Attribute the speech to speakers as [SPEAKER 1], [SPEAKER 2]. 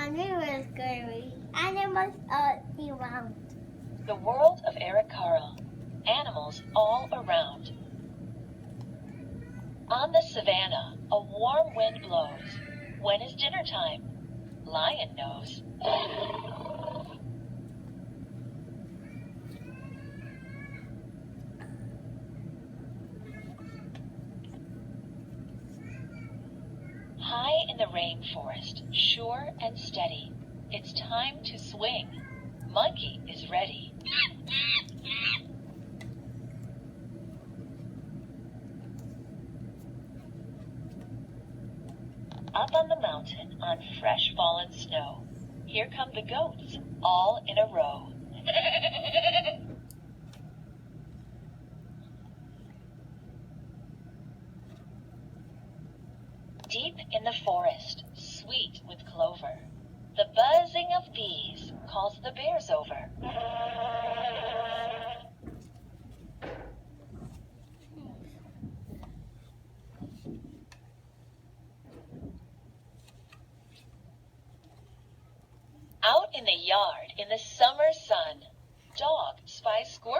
[SPEAKER 1] and we were scary. Animals all around.
[SPEAKER 2] The world of Eric Carle. Animals all around. On the savannah, a warm wind blows. When is dinner time? Lion knows. High in the rainforest, sure and steady, it's time to swing. Monkey is ready. Up on the mountain on fresh fallen snow, here come the goats, all in a row. Deep in the forest, sweet with clover, the buzzing of bees calls the bears over. Out in the yard in the summer sun, dog spies squirrel.